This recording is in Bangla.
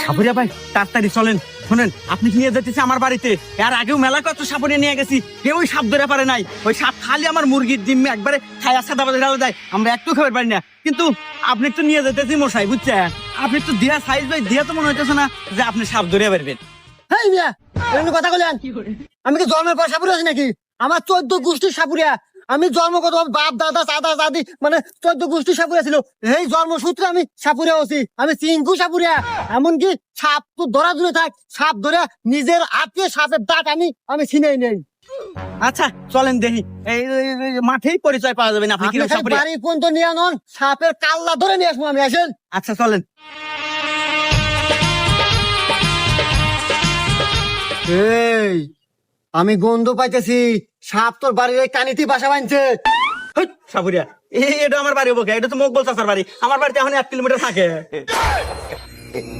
সাপুরিয়া ভাই তাড়াতাড়ি চলেন। শোনেন, আপনি কি নিয়ে যেতেছে আমার বাড়িতে? এর আগেও মেলা কত সাপুরিয়া নিয়ে গেছি, কেউ ওই সাপ ধরে পারে নাই। ওই সাপ খালি আমার মুরগির ডিম একবারে খাই আসা দাবা ঢালা দেয়, আমরা একটু খাবার পারি না। কিন্তু আপনি একটু নিয়ে যেতেছি মশাই, বুঝছেন? আপনি একটু দিয়া সাইজ ভাই দিয়া তো মনে হইতেছে না যে আপনি সাপ ধরে পারবেন। হেই মিয়া, এরকম কথা বলেন? আমি কি জন্মের পর সাপুরিয়া আছি নাকি? আমার 14 গোষ্ঠীর সাপুরিয়া। আমি জন্মগত বাপ দাদা দাদা দাদি মানে 14 গোষ্ঠীর সাপুরিয়া ছিল। এই জন্মসূত্রে আমি সাপুরিয়া হচ্ছি। আমি চিঙ্কু সাপুরিয়া। এমনকি সাপ তো ধরা দূরে থাক, সাপ ধরে নিজের আত্মীয় সাপের দাঁত আমি ছিনেই নেই। আচ্ছা চলেন দেখি, এই মাঠেই পরিচয় পাওয়া যাবে না আপনি আপনি কিরকম খালি সাপুরিয়া। বাড়ি পর্যন্ত নিয়ে আনন, সাপের কাল্লা ধরে নিয়ে আসবো আমি। আসেন। আচ্ছা চলেন। এই আমি গন্ধ পাইতেছি, সাপ তোর বাড়ির এই কানিতে বাসা বাঁধছে। হেই, সাপুরিয়া এটা আমার বাড়ি বকে, এটা তো মকবল চাচার বাড়ি। আমার বাড়িতে এখন 1 কিলোমিটার থাকে।